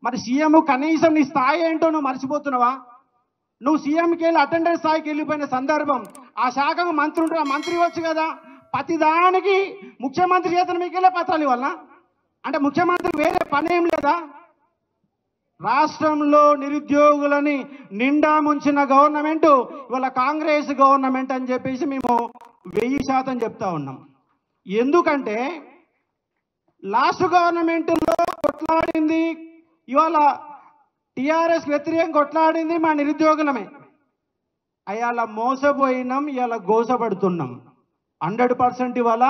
మరి సీఎం కనీసం నీ స్థాయి ఏంటో నువ్వు మర్చిపోతున్నావా? నువ్వు సీఎంకి వెళ్ళి అటెండెన్స్ స్థాయికి వెళ్ళిపోయిన సందర్భం, ఆ శాఖకు మంత్రి ఉంటారు, మంత్రి వచ్చు కదా, ప్రతిదానికి ముఖ్యమంత్రి చేతన మీకెళ్ళే పత్రాలు ఇవ్వాలనా? అంటే ముఖ్యమంత్రి వేరే పని ఏం లేదా? రాష్ట్రంలో నిరుద్యోగులని నిండా ముంచిన గవర్నమెంట్ ఇవాళ కాంగ్రెస్ గవర్నమెంట్ అని చెప్పేసి మేము 1000% చెప్తా ఉన్నాం. ఎందుకంటే లాస్ట్ గవర్నమెంట్లో కొట్లాడింది, ఇవాళ టీఆర్ఎస్ వ్యతిరేకం కొట్లాడింది మా నిరుద్యోగులమే. అయాల మోసపోయినాం, ఇవాళ గోసపడుతున్నాం. 100% ఇవాళ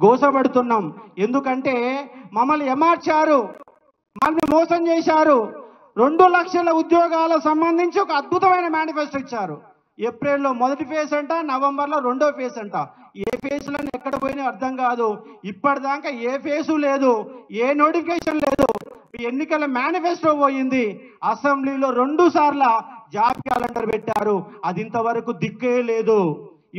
గోసపడుతున్నాం. ఎందుకంటే మమ్మల్ని ఏమార్చారు, మమ్మల్ని మోసం చేశారు. 2 లక్షల ఉద్యోగాలకు సంబంధించి ఒక అద్భుతమైన మేనిఫెస్టో ఇచ్చారు. ఏప్రిల్లో మొదటి ఫేజ్ అంట, నవంబర్లో రెండో ఫేజ్ అంట. ఏ ఫేజ్లను ఎక్కడ పోయినా అర్థం కాదు. ఇప్పటిదాకా ఏ ఫేజు లేదు, ఏ నోటిఫికేషన్ లేదు. ఎన్నికల మేనిఫెస్టో పోయింది. అసెంబ్లీలో 2 సార్లు జాబ్ క్యాలెండర్ పెట్టారు, అది ఇంతవరకు దిక్కే లేదు.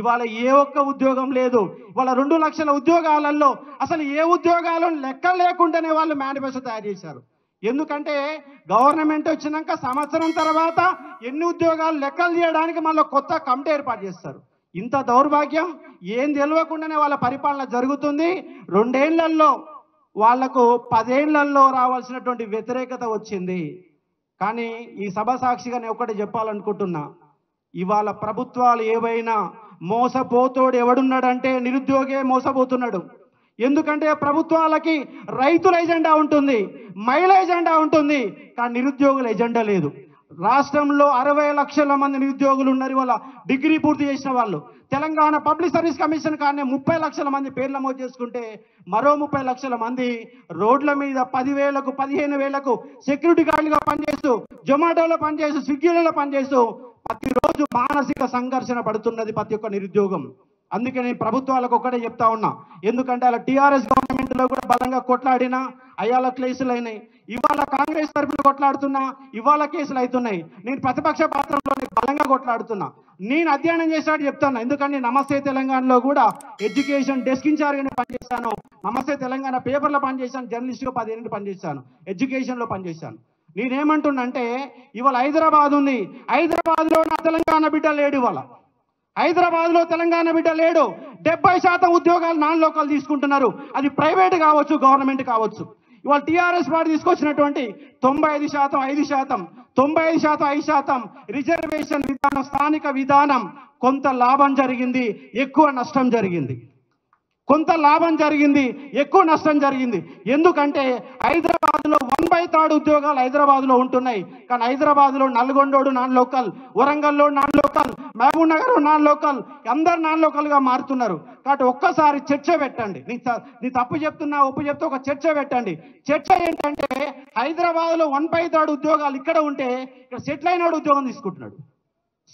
ఇవాళ ఏ ఒక్క ఉద్యోగం లేదు. ఇవాళ 2 లక్షల ఉద్యోగాలలో అసలు ఏ ఉద్యోగాలను లెక్క లేకుండానే వాళ్ళు మేనిఫెస్టో తయారు చేశారు. ఎందుకంటే గవర్నమెంట్ వచ్చినాక సంవత్సరం తర్వాత ఎన్ని ఉద్యోగాలు లెక్కలు చేయడానికి మళ్ళీ కొత్త కమిటీ ఏర్పాటు చేస్తారు. ఇంత దౌర్భాగ్యం ఏం తెలియకుండానే వాళ్ళ పరిపాలన జరుగుతుంది. 2 ఏళ్లలో వాళ్లకు 10 ఏళ్లలో రావాల్సినటువంటి వ్యతిరేకత వచ్చింది. కానీ ఈ సభ సాక్షిగా నేను ఒకటి చెప్పాలనుకుంటున్నా, ఇవాళ ప్రభుత్వాలు ఏవైనా మోసపోతోడు ఎవడున్నాడంటే నిరుద్యోగే మోసపోతున్నాడు. ఎందుకంటే ప్రభుత్వాలకి రైతుల ఎజెండా ఉంటుంది, మహిళ ఎజెండా ఉంటుంది, కానీ నిరుద్యోగుల ఎజెండా లేదు. రాష్ట్రంలో 60 లక్షల మంది నిరుద్యోగులు ఉన్నారు. ఇవాళ డిగ్రీ పూర్తి చేసిన వాళ్ళు. తెలంగాణ పబ్లిక్ సర్వీస్ కమిషన్ కానీ 30 లక్షల మంది పేర్లు నమోదు చేసుకుంటే మరో 30 లక్షల మంది రోడ్ల మీద 10,000కు 15,000కు సెక్యూరిటీ గార్డులుగా పనిచేస్తూ, జొమాటోలో పనిచేస్తూ, స్విగ్గీలలో పనిచేస్తూ ప్రతిరోజు మానసిక సంఘర్షణ పడుతున్నది ప్రతి ఒక్క నిరుద్యోగం. అందుకే నేను ప్రభుత్వాలకు ఒక్కటే చెప్తా ఉన్నా, ఎందుకంటే అలా టీఆర్ఎస్ గవర్నమెంట్లో కూడా బలంగా కొట్లాడినా అయ్యాల కేసులు అయినాయి. ఇవాళ కాంగ్రెస్ తరఫున కొట్లాడుతున్నా, ఇవాళ కేసులు అవుతున్నాయి. నేను ప్రతిపక్ష పాత్రలో బలంగా కొట్లాడుతున్నా. నేను అధ్యయనం చేసినట్టు చెప్తాను. ఎందుకంటే నమస్తే తెలంగాణలో కూడా ఎడ్యుకేషన్ డెస్క్ ఇన్ఛార్జ్గా పనిచేశాను. నమస్తే తెలంగాణ పేపర్లో పనిచేశాను, జర్నలిస్ట్గా 10 ఏళ్ళు పనిచేశాను, ఎడ్యుకేషన్లో పనిచేశాను. నేనేమంటున్నా అంటే ఇవాళ హైదరాబాద్ ఉంది, హైదరాబాద్లో నా తెలంగాణ బిడ్డ లేడు. ఇవాళ హైదరాబాద్లో తెలంగాణ బిడ్డ లేడు. 70% ఉద్యోగాలు నాన్ లోకల్ తీసుకుంటున్నారు. అది ప్రైవేట్ కావచ్చు, గవర్నమెంట్ కావచ్చు. ఇవాళ టీఆర్ఎస్ పార్టీ తీసుకొచ్చినటువంటి 95%, 5%, 95%, 5% రిజర్వేషన్ విధానం, స్థానిక విధానం కొంత లాభం జరిగింది, ఎక్కువ నష్టం జరిగింది. కొంత లాభం జరిగింది, ఎక్కువ నష్టం జరిగింది. ఎందుకంటే హైదరాబాద్లో 1/3 ఉద్యోగాలు హైదరాబాద్లో ఉంటున్నాయి. కానీ హైదరాబాద్లో నల్గొండోడు నాన్ లోకల్, వరంగల్లో non local, Mahabubnagar non local, అందరు నాన్ లోకల్గా మారుతున్నారు. కాబట్టి ఒక్కసారి చర్చ పెట్టండి. నీ తప్పు చెప్తున్నా, ఒప్పు చెప్తే ఒక చర్చ పెట్టండి. చర్చ ఏంటంటే హైదరాబాద్లో 1/3 ఉద్యోగాలు ఇక్కడ ఉంటే ఇక్కడ సెటిల్ అయినాడు ఉద్యోగం తీసుకుంటున్నాడు,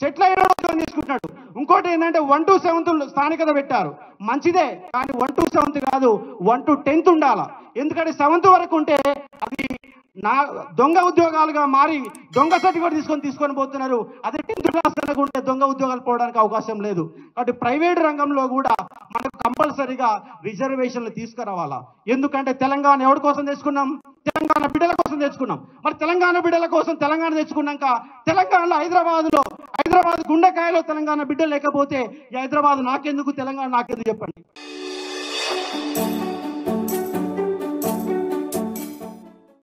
సెటిల్ అయిన ఉద్యోగం తీసుకుంటున్నాడు. ఇంకోటి ఏంటంటే 1 to 7th స్థానికత పెట్టారు, మంచిదే. కానీ 1 to 7th కాదు, 1 to 10th ఉండాలా. ఎందుకంటే 7th వరకు ఉంటే అది దొంగ ఉద్యోగాలుగా మారి దొంగ సర్టిఫికేట్ తీసుకొని పోతున్నారు. అదే 10th క్లాస్ వరకు ఉంటే దొంగ ఉద్యోగాలు పోవడానికి అవకాశం లేదు. కాబట్టి ప్రైవేట్ రంగంలో కూడా మనకు కంపల్సరీగా రిజర్వేషన్లు తీసుకురావాలా. ఎందుకంటే తెలంగాణ ఎవరి కోసం తెచ్చుకున్నాం? తెలంగాణ బిడ్డల కోసం తెచ్చుకున్నాం. మరి తెలంగాణ బిడ్డల కోసం తెలంగాణ తెచ్చుకున్నాక తెలంగాణలో హైదరాబాద్ గుండెకాయలో తెలంగాణ బిడ్డ లేకపోతే హైదరాబాద్ నాకెందుకు, తెలంగాణ నాకెందుకు చెప్పండి.